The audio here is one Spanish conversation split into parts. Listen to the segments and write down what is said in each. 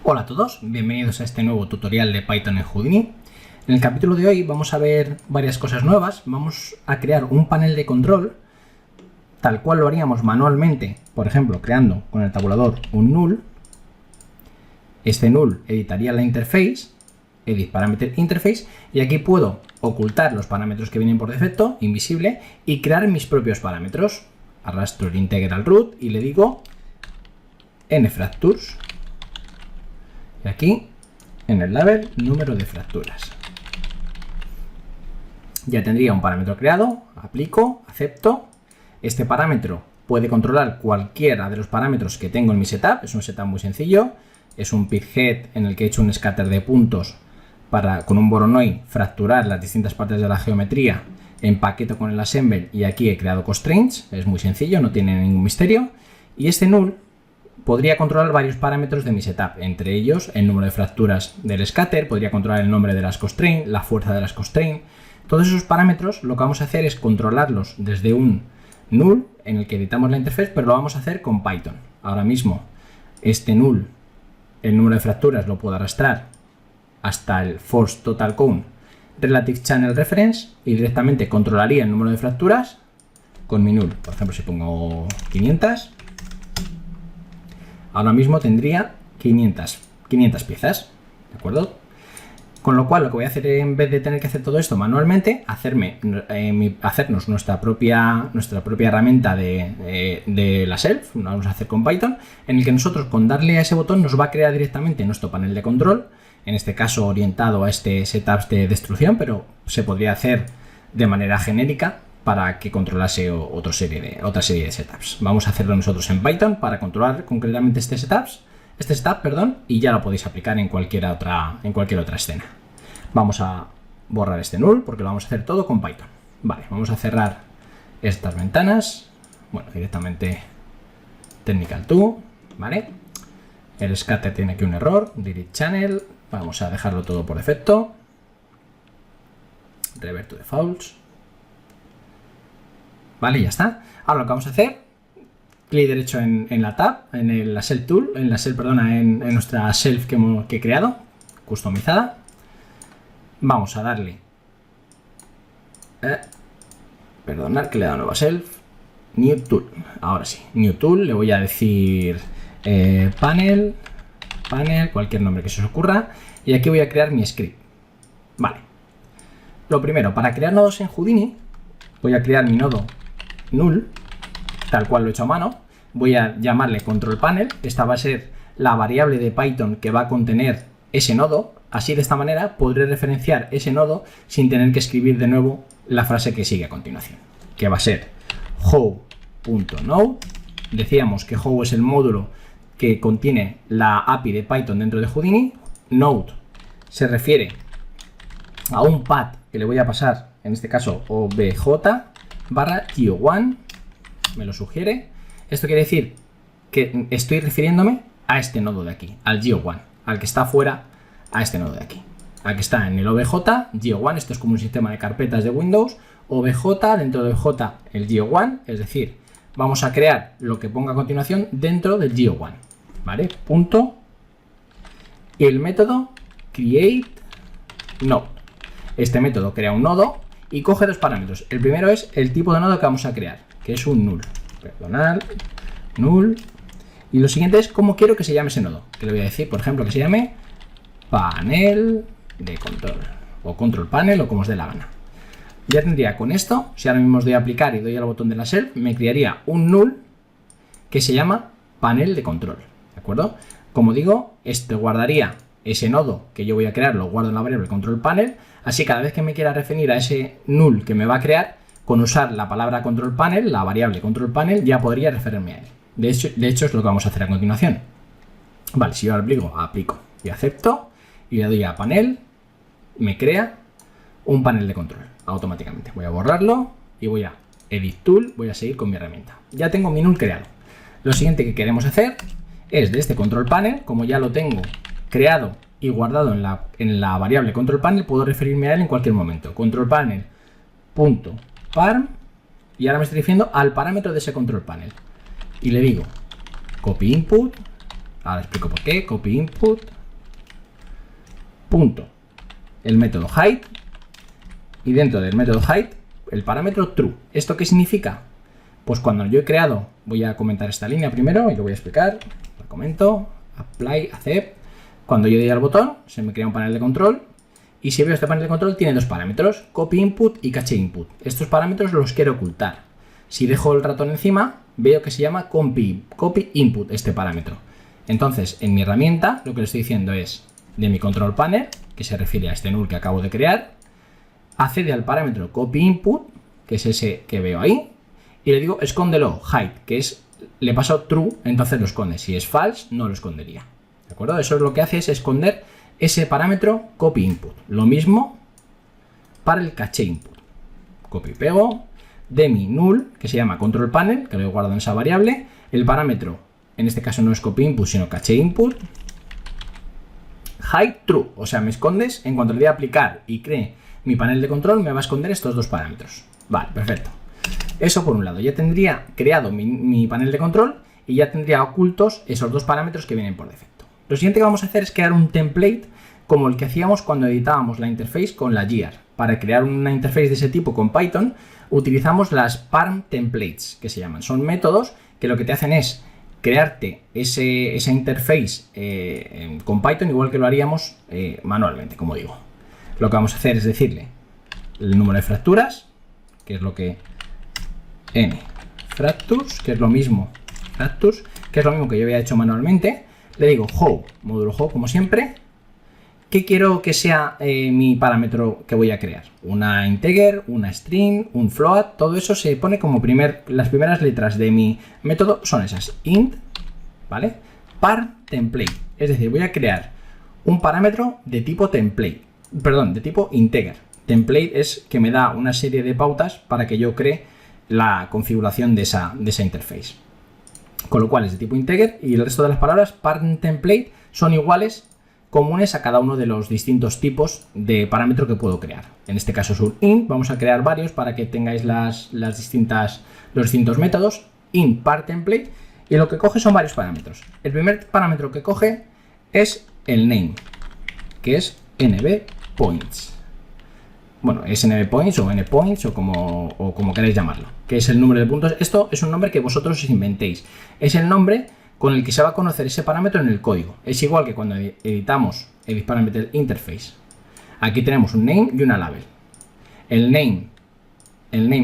Hola a todos, bienvenidos a este nuevo tutorial de Python en Houdini. En el capítulo de hoy vamos a ver varias cosas nuevas. Vamos a crear un panel de control tal cual lo haríamos manualmente, por ejemplo, creando con el tabulador un null. Este null editaría la interface, edit parameter interface, y aquí puedo ocultar los parámetros que vienen por defecto, invisible, y crear mis propios parámetros. Arrastro el integral root y le digo nFractures. Y aquí, en el label, número de fracturas. Ya tendría un parámetro creado, aplico, acepto. Este parámetro puede controlar cualquiera de los parámetros que tengo en mi setup. Es un setup muy sencillo. Es un pithead en el que he hecho un scatter de puntos para, con un Voronoi, fracturar las distintas partes de la geometría. Empaqueto con el assemble y aquí he creado constraints. Es muy sencillo, no tiene ningún misterio. Y este null podría controlar varios parámetros de mi setup, entre ellos el número de fracturas del scatter, podría controlar el nombre de las constraints, la fuerza de las constraints. Todos esos parámetros lo que vamos a hacer es controlarlos desde un null en el que editamos la interfaz, pero lo vamos a hacer con Python. Ahora mismo este null, el número de fracturas, lo puedo arrastrar hasta el force total count relative channel reference y directamente controlaría el número de fracturas con mi null. Por ejemplo, si pongo 500, ahora mismo tendría 500 piezas, ¿de acuerdo? Con lo cual, lo que voy a hacer, en vez de tener que hacer todo esto manualmente, hacernos nuestra propia herramienta de la self, lo vamos a hacer con Python, en el que nosotros, con darle a ese botón, nos va a crear directamente nuestro panel de control, en este caso orientado a este setup de destrucción, pero se podría hacer de manera genérica para que controlase otra serie de setups. Vamos a hacerlo nosotros en Python para controlar concretamente este setup, y ya lo podéis aplicar en cualquier otra escena. Vamos a borrar este null porque lo vamos a hacer todo con Python. Vale, vamos a cerrar estas ventanas. Bueno, directamente Technical To, ¿vale? El scatter tiene aquí un error, delete channel. Vamos a dejarlo todo por defecto. Revert to defaults. Vale, ya está. Ahora lo que vamos a hacer, clic derecho en la tab, en nuestra shelf que he creado, customizada. Vamos a darle, perdonad que le he dado nueva shelf, new tool. Ahora sí, new tool, le voy a decir panel, cualquier nombre que se os ocurra, y aquí voy a crear mi script. Vale. Lo primero, para crear nodos en Houdini, voy a crear mi nodo null, tal cual lo he hecho a mano. Voy a llamarle control panel. Esta va a ser la variable de Python que va a contener ese nodo. Así, de esta manera, podré referenciar ese nodo sin tener que escribir de nuevo la frase que sigue a continuación, que va a ser how.node. Decíamos que how es el módulo que contiene la API de Python dentro de Houdini. Node se refiere a un path que le voy a pasar, en este caso obj/geo1, me lo sugiere. Esto quiere decir que estoy refiriéndome a este nodo de aquí, al geo1, al que está fuera, a este nodo de aquí, al que está en el obj, geo1. Esto es como un sistema de carpetas de Windows, obj, dentro de obj el geo1, es decir, vamos a crear lo que ponga a continuación dentro del geo1, ¿vale? Punto, y el método create node. Este método crea un nodo y coge dos parámetros. El primero es el tipo de nodo que vamos a crear, que es un null. Perdonad, null. Y lo siguiente es cómo quiero que se llame ese nodo. Que le voy a decir, por ejemplo, que se llame panel de control, o control panel, o como os dé la gana. Ya tendría con esto, si ahora mismo os doy a aplicar y doy al botón de la shelf, me crearía un null que se llama panel de control. ¿De acuerdo? Como digo, esto guardaría ese nodo que yo voy a crear, lo guardo en la variable control panel. Así, cada vez que me quiera referir a ese null que me va a crear, con usar la palabra control panel, la variable control panel, ya podría referirme a él. De hecho, es lo que vamos a hacer a continuación. Vale, si yo aplico y acepto, y le doy a panel, me crea un panel de control automáticamente. Voy a borrarlo y voy a edit tool, voy a seguir con mi herramienta. Ya tengo mi null creado. Lo siguiente que queremos hacer es, de este control panel, como ya lo tengo creado y guardado en la variable control panel, puedo referirme a él en cualquier momento. Control panel punto parm, y ahora me estoy refiriendo al parámetro de ese control panel. Y le digo copy input, ahora explico por qué, copy input, punto el método height y dentro del método height el parámetro true. ¿Esto qué significa? Pues cuando yo he creado, voy a comentar esta línea primero y lo voy a explicar, la comento, apply, accept. Cuando yo doy al botón se me crea un panel de control y si veo este panel de control tiene dos parámetros, copy input y cache input. Estos parámetros los quiero ocultar. Si dejo el ratón encima veo que se llama copy input este parámetro. Entonces en mi herramienta lo que le estoy diciendo es de mi control panel, que se refiere a este null que acabo de crear, accede al parámetro copy input, que es ese que veo ahí, y le digo escóndelo, hide, que es, le paso true, entonces lo esconde. Si es false, no lo escondería. ¿De acuerdo? Eso es lo que hace, es esconder ese parámetro copy input. Lo mismo para el cache input. Copy y pego de mi null, que se llama control panel, que lo he guardado en esa variable. El parámetro, en este caso no es copy input, sino cache input. Hide true, o sea, me escondes, en cuanto le dé a aplicar y cree mi panel de control, me va a esconder estos dos parámetros. Vale, perfecto. Eso por un lado, ya tendría creado mi panel de control y ya tendría ocultos esos dos parámetros que vienen por defecto. Lo siguiente que vamos a hacer es crear un template como el que hacíamos cuando editábamos la interface con la gear. Para crear una interface de ese tipo con Python utilizamos las parm templates, que se llaman. Son métodos que lo que te hacen es crearte esa interface con Python igual que lo haríamos manualmente, como digo. Lo que vamos a hacer es decirle el número de fracturas, que es lo que n fractures, que es lo mismo fractures, que es lo mismo que yo había hecho manualmente. Le digo how, módulo how como siempre. ¿Qué quiero que sea mi parámetro que voy a crear? Una integer, una string, un float, todo eso se pone como las primeras letras de mi método son esas, int, ¿vale? Par template, es decir, voy a crear un parámetro de tipo template, perdón, de tipo integer. Template es que me da una serie de pautas para que yo cree la configuración de esa interface. Con lo cual es de tipo integer y el resto de las palabras par template son iguales, comunes a cada uno de los distintos tipos de parámetro que puedo crear. En este caso es un int, vamos a crear varios para que tengáis los distintos métodos. Int par template y lo que coge son varios parámetros. El primer parámetro que coge es el name, que es nbPoints. Bueno, es nbPoints o nPoints o como queráis llamarlo, que es el número de puntos. Esto es un nombre que vosotros os inventéis. Es el nombre con el que se va a conocer ese parámetro en el código. Es igual que cuando editamos el parameter interface. Aquí tenemos un name y una label. El name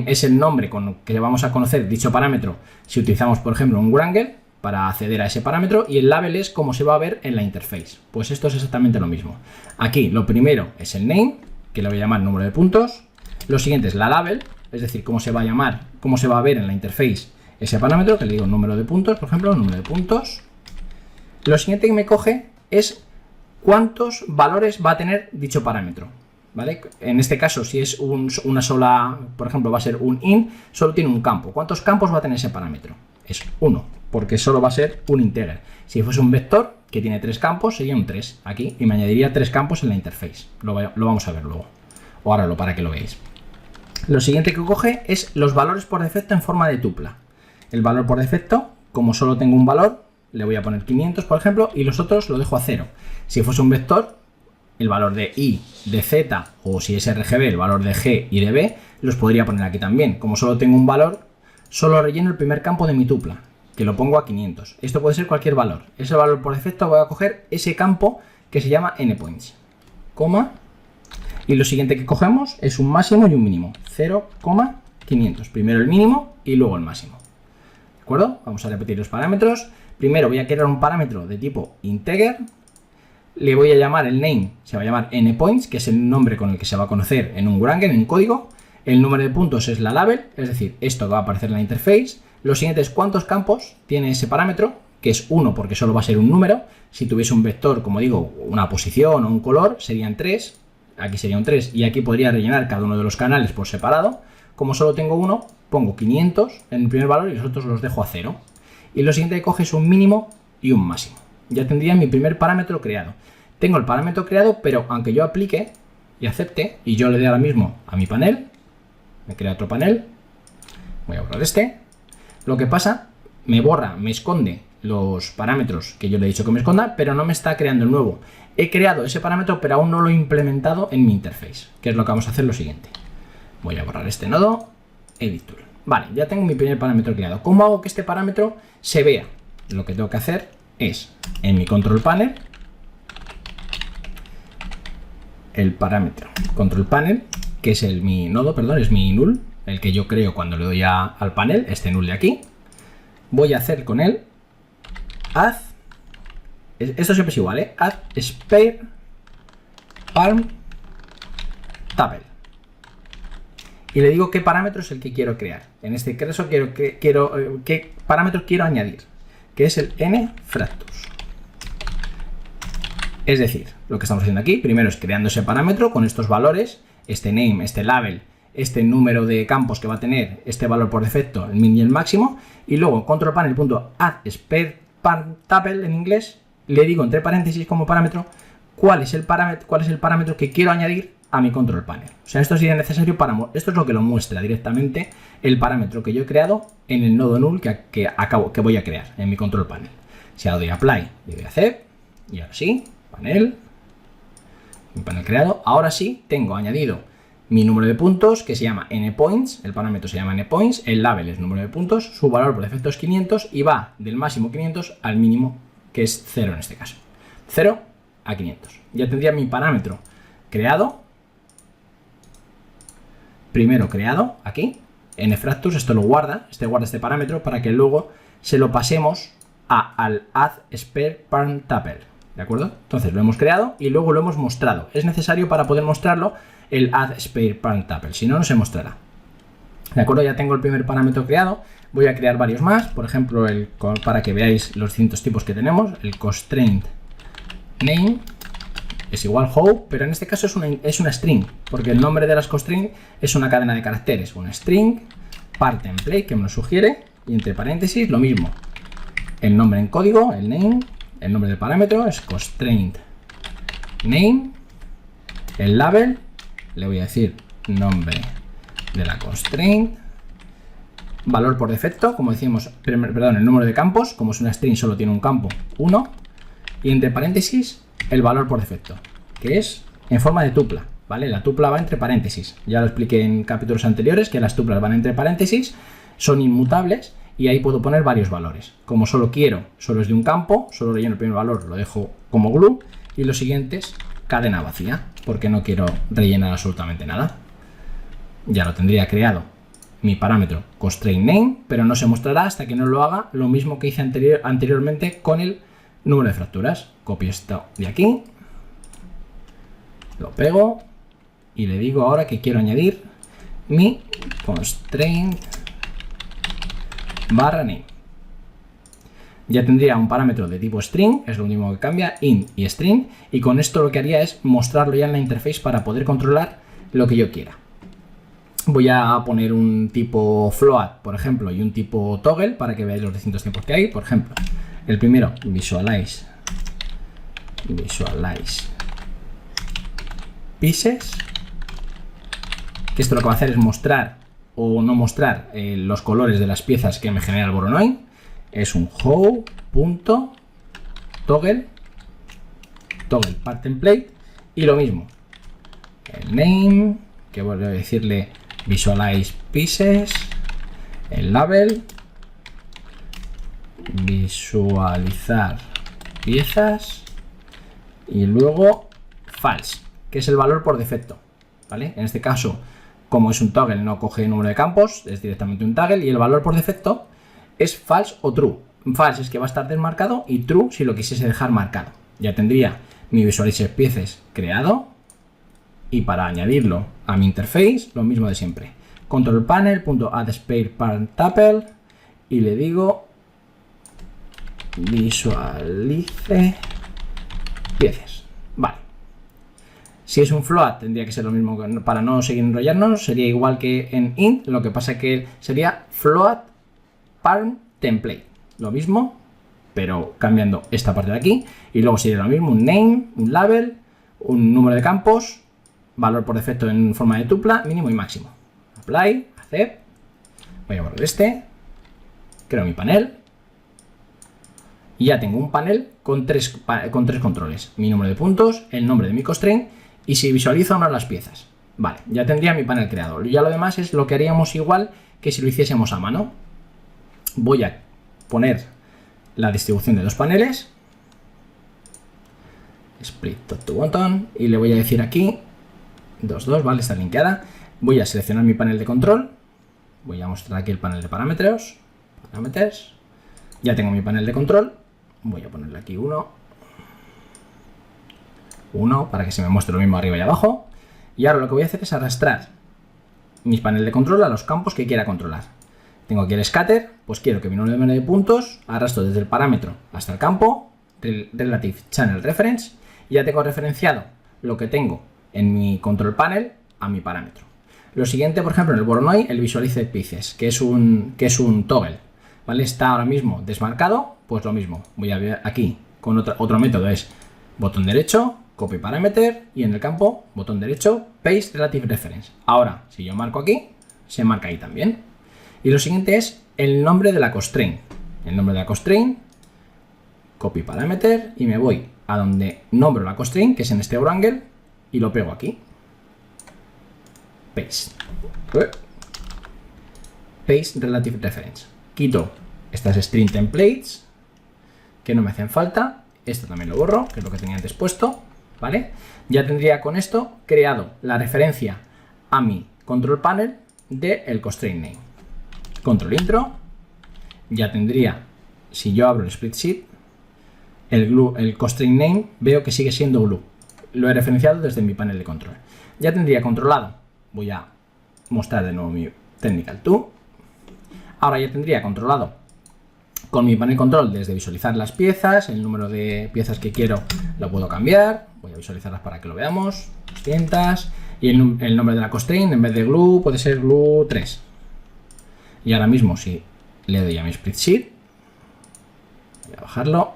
es el nombre con el que vamos a conocer dicho parámetro si utilizamos, por ejemplo, un Wrangle para acceder a ese parámetro, y el label es como se va a ver en la interface. Pues esto es exactamente lo mismo. Aquí lo primero es el name, que le voy a llamar número de puntos. Lo siguiente es la label, es decir, cómo se va a llamar, cómo se va a ver en la interface ese parámetro, que le digo número de puntos, por ejemplo, número de puntos. Lo siguiente que me coge es cuántos valores va a tener dicho parámetro, ¿vale? En este caso, si es una sola, por ejemplo, va a ser un int, solo tiene un campo. ¿Cuántos campos va a tener ese parámetro? Es 1, porque solo va a ser un integer. Si fuese un vector que tiene 3 campos, sería un 3 aquí, y me añadiría 3 campos en la interface. Lo vamos a ver luego, o ahora para que lo veáis. Lo siguiente que coge es los valores por defecto en forma de tupla. El valor por defecto, como solo tengo un valor, le voy a poner 500, por ejemplo, y los otros lo dejo a 0. Si fuese un vector, el valor de i, de z, o si es RGB, el valor de g y de b, los podría poner aquí también. Como solo tengo un valor, solo relleno el primer campo de mi tupla, que lo pongo a 500. Esto puede ser cualquier valor. Ese valor por defecto voy a coger ese campo que se llama nPoints, coma, y lo siguiente que cogemos es un máximo y un mínimo, 0,500. Primero el mínimo y luego el máximo. ¿De acuerdo? Vamos a repetir los parámetros. Primero voy a crear un parámetro de tipo integer. Le voy a llamar el name, se va a llamar nPoints, que es el nombre con el que se va a conocer en un Wrangle, en un código. El número de puntos es la label, es decir, esto va a aparecer en la interface. Lo siguiente es cuántos campos tiene ese parámetro, que es 1 porque solo va a ser un número. Si tuviese un vector, como digo, una posición o un color, serían 3. Aquí sería un 3 y aquí podría rellenar cada uno de los canales por separado. Como solo tengo uno, pongo 500 en el primer valor y los otros los dejo a 0. Y lo siguiente que coge es un mínimo y un máximo. Ya tendría mi primer parámetro creado. Tengo el parámetro creado, pero aunque yo aplique y acepte, y yo le dé ahora mismo a mi panel, me crea otro panel, voy a borrar este, lo que pasa, me borra, me esconde los parámetros que yo le he dicho que me esconda, pero no me está creando el nuevo. He creado ese parámetro, pero aún no lo he implementado en mi interface, que es lo que vamos a hacer lo siguiente. Voy a borrar este nodo, Edit Tool. Vale, ya tengo mi primer parámetro creado. ¿Cómo hago que este parámetro se vea? Lo que tengo que hacer es, en mi control panel, el parámetro control panel, que es mi nodo, perdón, es mi null, el que yo creo cuando le doy al panel, este null de aquí. Voy a hacer con él add, esto siempre es igual, add spare parm tuple. Y le digo qué parámetro es el que quiero crear. En este caso qué parámetro quiero añadir, que es el nFractors. Es decir, lo que estamos haciendo aquí, primero es creando ese parámetro con estos valores, este name, este label, este número de campos que va a tener, este valor por defecto, el min y el máximo, y luego control panel.add spare parm tuple en inglés, le digo entre paréntesis como parámetro cuál es el parámetro que quiero añadir a mi control panel. O sea, esto sería necesario esto es lo que lo muestra directamente el parámetro que yo he creado en el nodo null que voy a crear en mi control panel. Si ahora doy apply y doy a hacer, y ahora sí, panel, mi panel creado, ahora sí tengo añadido mi número de puntos que se llama nPoints, el parámetro se llama nPoints, el label es número de puntos, su valor por defecto es 500 y va del máximo 500 al mínimo, que es 0 en este caso. 0 a 500. Ya tendría mi parámetro creado, primero creado aquí, nFractors, esto lo guarda, guarda este parámetro para que luego se lo pasemos al add spare parm tuple, ¿de acuerdo? Entonces lo hemos creado y luego lo hemos mostrado. Es necesario para poder mostrarlo el add spare parm tuple, si no, no se mostrará. ¿De acuerdo? Ya tengo el primer parámetro creado. Voy a crear varios más, por ejemplo, para que veáis los distintos tipos que tenemos, el constraint name es igual how, pero en este caso es una string, porque el nombre de las constraint es una cadena de caracteres, una string, part template, que me lo sugiere, y entre paréntesis lo mismo. El nombre en código, el name, el nombre del parámetro es constraint name, el label, le voy a decir nombre de la constraint, valor por defecto, como decíamos, perdón, el número de campos, como es una string solo tiene un campo, 1, y entre paréntesis el valor por defecto, que es en forma de tupla, ¿vale? La tupla va entre paréntesis, ya lo expliqué en capítulos anteriores que las tuplas van entre paréntesis, son inmutables y ahí puedo poner varios valores. Como solo es de un campo, solo relleno el primer valor, lo dejo como glue y los siguientes cadena vacía, porque no quiero rellenar absolutamente nada. Ya lo tendría creado mi parámetro constraint name, pero no se mostrará hasta que no lo haga lo mismo que hice anteriormente con el número de fracturas. Copio esto de aquí, lo pego y le digo ahora que quiero añadir mi constraint barra name. Ya tendría un parámetro de tipo string, es lo único que cambia, int y string, y con esto lo que haría es mostrarlo ya en la interface para poder controlar lo que yo quiera. Voy a poner un tipo float, por ejemplo, y un tipo toggle para que veáis los distintos tipos que hay. Por ejemplo, el primero, visualize pieces, que esto lo que va a hacer es mostrar o no mostrar los colores de las piezas que me genera el Voronoi. Es un how.toggle part template, y lo mismo, el name, que vuelvo a decirle visualize pieces, el label, visualizar piezas, y luego false, que es el valor por defecto, ¿vale? En este caso, como es un toggle, no coge número de campos, es directamente un toggle, y el valor por defecto es false o true. False es que va a estar desmarcado y true si lo quisiese dejar marcado. Ya tendría mi visualizer pieces creado, y para añadirlo a mi interface, lo mismo de siempre. Control panel.add spare parm tuple y le digo visualice piezas. Vale. Si es un float tendría que ser lo mismo, para no seguir enrollarnos, sería igual que en int, lo que pasa es que sería float parm template. Lo mismo, pero cambiando esta parte de aquí, y luego sería lo mismo, un name, un label, un número de campos, valor por defecto en forma de tupla, mínimo y máximo. Apply, accept, voy a borrar creo mi panel, Y ya tengo un panel con tres controles. Mi número de puntos, el nombre de mi constraint y si visualizo una de las piezas. Vale, ya tendría mi panel creado. Ya lo demás es lo que haríamos igual que si lo hiciésemos a mano. Voy a poner la distribución de dos paneles. Split top to bottom. Y le voy a decir aquí 2, vale, está linkeada. Voy a seleccionar mi panel de control. Voy a mostrar aquí el panel de parámetros. Ya tengo mi panel de control. Voy a ponerle aquí 1 para que se me muestre lo mismo arriba y abajo. Y ahora lo que voy a hacer es arrastrar mi panel de control a los campos que quiera controlar. Tengo aquí el scatter, pues quiero que mi número de puntos arrastro desde el parámetro hasta el campo, Relative Channel Reference, y ya tengo referenciado lo que tengo en mi control panel a mi parámetro. Lo siguiente, por ejemplo, en el Voronoi, el Visualize Pieces, que es un toggle, ¿vale? Está ahora mismo desmarcado, pues lo mismo. Voy a ver aquí con otro método, es botón derecho, Copy Parameter, y en el campo, botón derecho, Paste Relative Reference. Ahora, si yo marco aquí, se marca ahí también. Y lo siguiente es el nombre de la constraint. El nombre de la constraint, Copy Parameter, y me voy a donde nombro la constraint, que es en este Wrangle, y lo pego aquí. Paste. Paste Relative Reference. Quito estas string templates que no me hacen falta. Esto también lo borro, que es lo que tenía antes puesto, ¿vale? Ya tendría con esto creado la referencia a mi control panel del constraint name. Control intro. Ya tendría, si yo abro el spreadsheet, el constraint name, veo que sigue siendo glue. Lo he referenciado desde mi panel de control. Ya tendría controlado. Voy a mostrar de nuevo mi Technical Tool. Ahora ya tendría controlado con mi panel control desde visualizar las piezas, el número de piezas que quiero lo puedo cambiar. Voy a visualizarlas para que lo veamos. 200. Y el nombre de la constraint, en vez de glue, puede ser glue 3. Y ahora mismo, si le doy a mi spreadsheet, voy a bajarlo.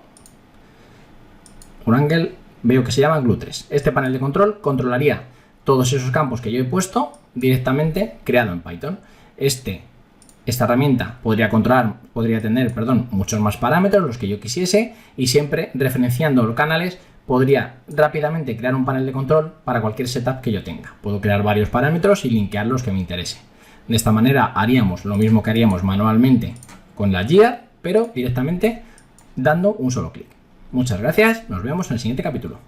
Wrangle, veo que se llama glue 3. Este panel de control controlaría todos esos campos que yo he puesto directamente creado en Python. Esta herramienta podría tener muchos más parámetros, los que yo quisiese, y siempre referenciando los canales podría rápidamente crear un panel de control para cualquier setup que yo tenga. Puedo crear varios parámetros y linkear los que me interese. De esta manera haríamos lo mismo que haríamos manualmente con la gear, pero directamente dando un solo clic. Muchas gracias, nos vemos en el siguiente capítulo.